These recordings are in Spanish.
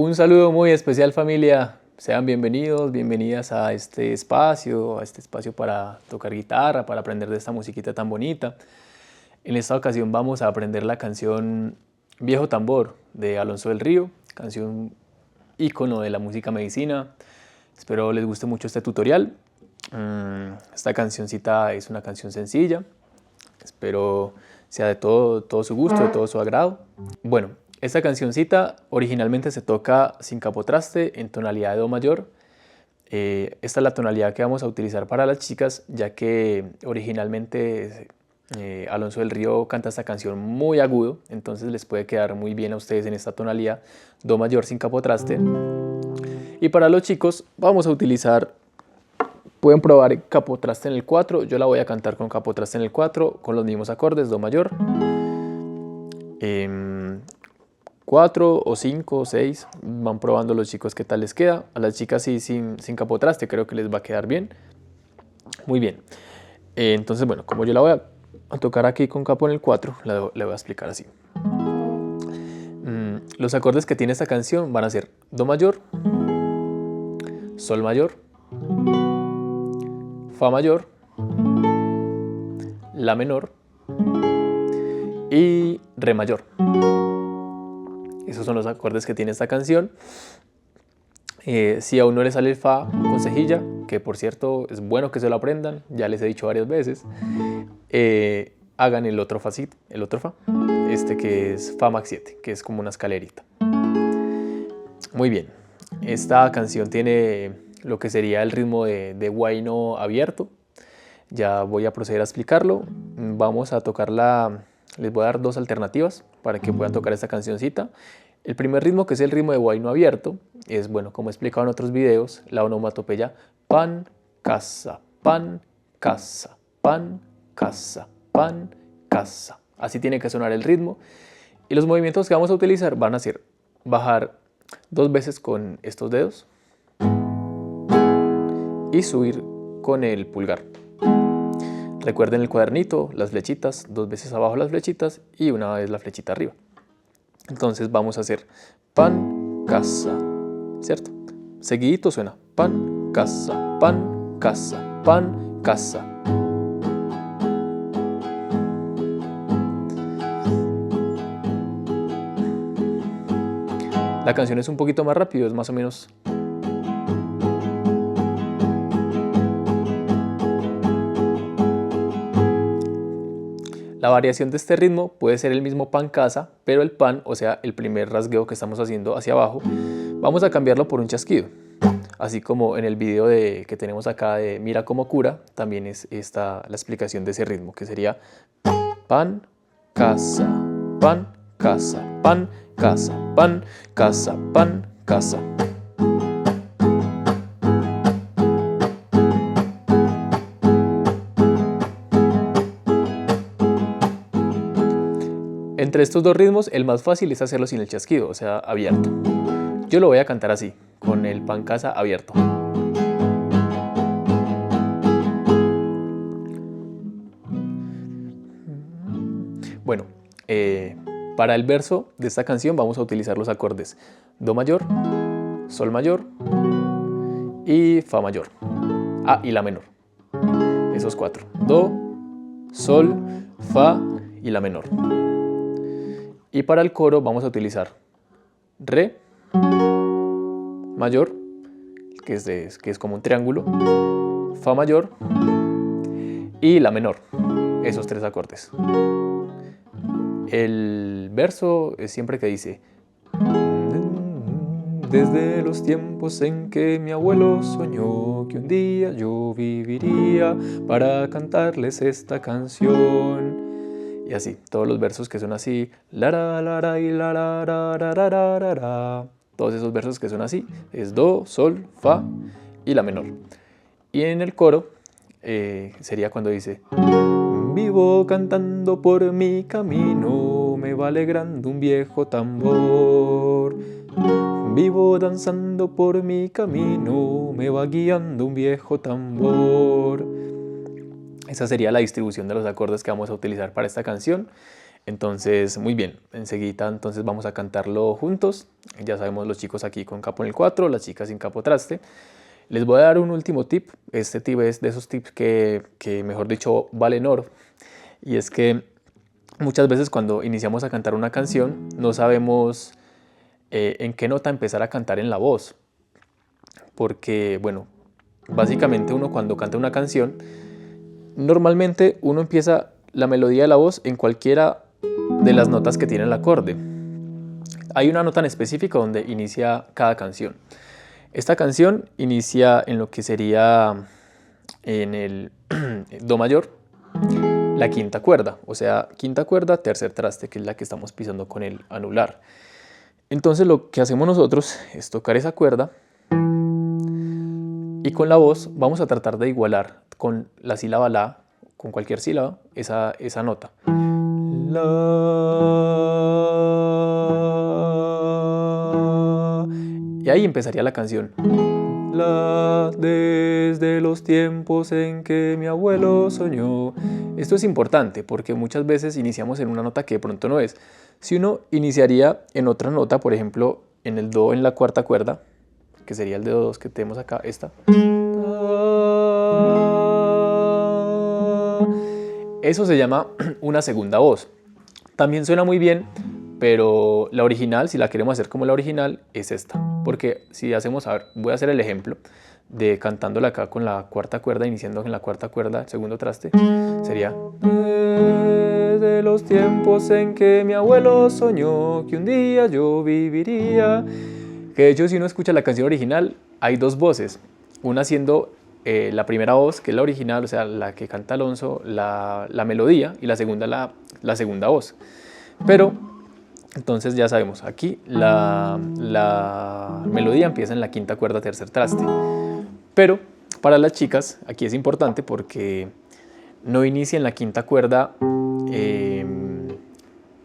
Un saludo muy especial, familia. Sean bienvenidos, bienvenidas a este espacio para tocar guitarra, para aprender de esta musiquita tan bonita. En esta ocasión vamos a aprender la canción Viejo Tambor de Alonso del Río, canción ícono de la música medicina. Espero les guste mucho este tutorial. Esta cancioncita es una canción sencilla. Espero sea de todo su gusto, de todo su agrado. Bueno, esta cancioncita originalmente se toca sin capotraste en tonalidad de do mayor. Esta es la tonalidad que vamos a utilizar para las chicas, ya que originalmente Alonso del Río canta esta canción muy agudo, entonces les puede quedar muy bien a ustedes en esta tonalidad do mayor sin capotraste. Y para los chicos vamos a utilizar, pueden probar capotraste en el 4, yo la voy a cantar con capotraste en el 4, con los mismos acordes, do mayor. 4 o 5 o 6, van probando los chicos qué tal les queda. A las chicas sí, sin capotraste, creo que les va a quedar bien. Muy bien. Entonces, bueno, como yo la voy a tocar aquí con capo en el 4, le voy a explicar así. Los acordes que tiene esta canción van a ser do mayor, sol mayor, fa mayor, la menor y re mayor. Esos son los acordes que tiene esta canción. Si a uno le sale el fa con cejilla, que por cierto es bueno que se lo aprendan, ya les he dicho varias veces, hagan el otro fa, que es fa max 7, que es como una escalerita. Muy bien, esta canción tiene lo que sería el ritmo de guayno abierto. Ya voy a proceder a explicarlo. Vamos a tocarla. Les voy a dar dos alternativas para que puedan tocar esta cancioncita. El primer ritmo, que es el ritmo de guayno abierto, es, bueno, como he explicado en otros videos, la onomatopeya pan, casa, pan, casa, pan, casa, pan, casa. Así tiene que sonar el ritmo. Y los movimientos que vamos a utilizar van a ser bajar 2 veces con estos dedos y subir con el pulgar. Recuerden el cuadernito, las flechitas, 2 veces abajo las flechitas y una vez la flechita arriba. Entonces vamos a hacer pan, casa, ¿cierto? Seguidito suena pan, casa, pan, casa, pan, casa. La canción es un poquito más rápido, es más o menos... La variación de este ritmo puede ser el mismo pan-casa, pero el pan, o sea, el primer rasgueo que estamos haciendo hacia abajo, vamos a cambiarlo por un chasquido. Así como en el video que tenemos acá de Mira cómo cura, también es esta la explicación de ese ritmo, que sería pan, casa, pan, casa, pan, casa, pan, casa, pan, casa. Entre estos dos ritmos, el más fácil es hacerlo sin el chasquido, o sea, abierto. Yo lo voy a cantar así, con el pan casa abierto. Bueno, para el verso de esta canción vamos a utilizar los acordes do mayor, sol mayor y fa mayor. Ah, y la menor. Esos 4. Do, sol, fa y la menor. Y para el coro vamos a utilizar re mayor, que es como un triángulo, fa mayor y la menor, esos 3 acordes. El verso es siempre que dice: desde los tiempos en que mi abuelo soñó que un día yo viviría para cantarles esta canción. Y así, todos los versos que son así, la la la la y la la la la la la la, todos esos versos que son así, es do, sol, fa y la menor. Y en el coro sería cuando dice: vivo cantando por mi camino, me va alegrando un viejo tambor. Vivo danzando por mi camino, me va guiando un viejo tambor. Esa sería la distribución de los acordes que vamos a utilizar para esta canción. Entonces, muy bien, enseguida entonces vamos a cantarlo juntos. Ya sabemos los chicos aquí con capo en el 4, las chicas sin capo traste. Les voy a dar un último tip. Este tip es de esos tips que mejor dicho, valen oro. Y es que muchas veces cuando iniciamos a cantar una canción no sabemos en qué nota empezar a cantar en la voz. Porque, bueno, básicamente uno cuando canta una canción, normalmente uno empieza la melodía de la voz en cualquiera de las notas que tiene el acorde. Hay una nota en específico donde inicia cada canción. Esta canción inicia en lo que sería en el do mayor, la quinta cuerda, o sea, quinta cuerda, tercer traste, que es la que estamos pisando con el anular. Entonces lo que hacemos nosotros es tocar esa cuerda y con la voz vamos a tratar de igualar con la sílaba la, con cualquier sílaba, esa nota. La. Y ahí empezaría la canción. La, desde los tiempos en que mi abuelo soñó. Esto es importante porque muchas veces iniciamos en una nota que de pronto no es. Si uno iniciaría en otra nota, por ejemplo, en el do en la cuarta cuerda, que sería el dedo 2 que tenemos acá, esta. Eso se llama una segunda voz. También suena muy bien, pero la original, si la queremos hacer como la original, es esta. Porque si hacemos, a ver, voy a hacer el ejemplo de cantándola acá con la cuarta cuerda, iniciando en la cuarta cuerda, segundo traste, sería desde los tiempos en que mi abuelo soñó que un día yo viviría. Que de hecho, si uno escucha la canción original, hay dos voces, una siendo la primera voz, que es la original, o sea, la que canta Alonso, la melodía, y la segunda la segunda voz. Pero, entonces ya sabemos, aquí la melodía empieza en la quinta cuerda, tercer traste. Pero, para las chicas, aquí es importante porque no inicia en la quinta cuerda,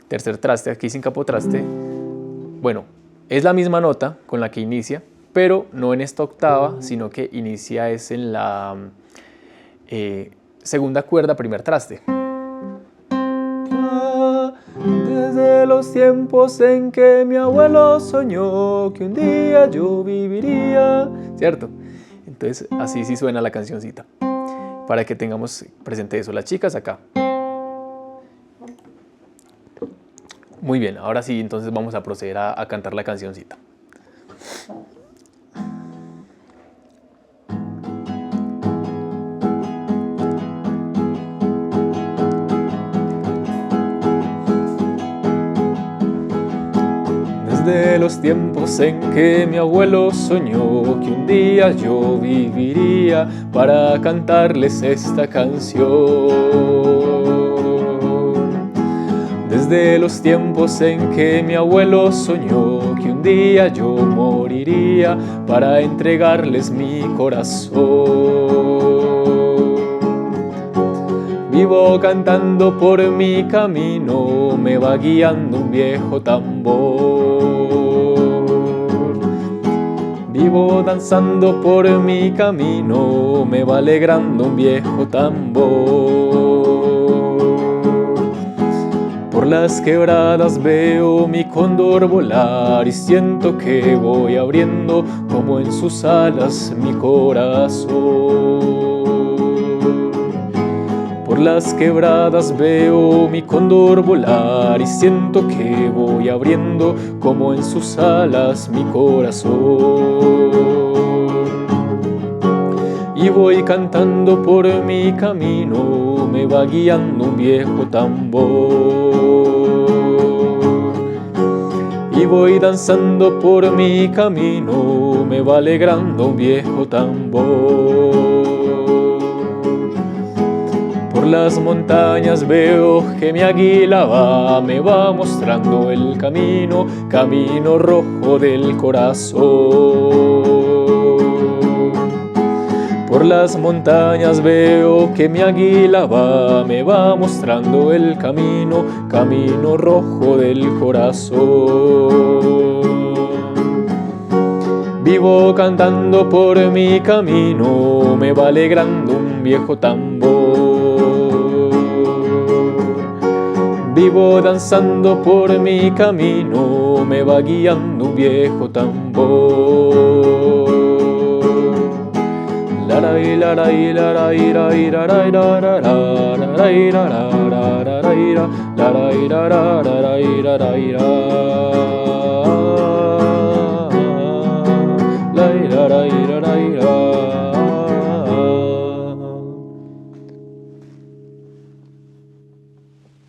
tercer traste, aquí sin capotraste. Bueno, es la misma nota con la que inicia, pero no en esta octava, sino que inicia es en la segunda cuerda, primer traste. Desde los tiempos en que mi abuelo soñó que un día yo viviría, ¿cierto? Entonces así sí suena la cancioncita, para que tengamos presente eso. Las chicas acá. Muy bien, ahora sí, entonces vamos a proceder a cantar la cancioncita. Desde los tiempos en que mi abuelo soñó que un día yo viviría para cantarles esta canción. Desde los tiempos en que mi abuelo soñó que un día yo moriría para entregarles mi corazón. Vivo cantando por mi camino, me va guiando un viejo tambor. Vivo danzando por mi camino, me va alegrando un viejo tambor. Por las quebradas veo mi cóndor volar y siento que voy abriendo como en sus alas mi corazón. Por las quebradas veo mi cóndor volar y siento que voy abriendo como en sus alas mi corazón. Y voy cantando por mi camino, me va guiando un viejo tambor. Y voy danzando por mi camino, me va alegrando un viejo tambor. Por las montañas veo que mi águila va, me va mostrando el camino, camino rojo del corazón. Por las montañas veo que mi águila va, me va mostrando el camino, camino rojo del corazón. Vivo cantando por mi camino, me va alegrando un viejo tambor. Vivo danzando por mi camino, me va guiando un viejo tambor. Larai, larai, larai, larai, larai, larai, larai, larai, larai, larai, larai, larai, larai, larai.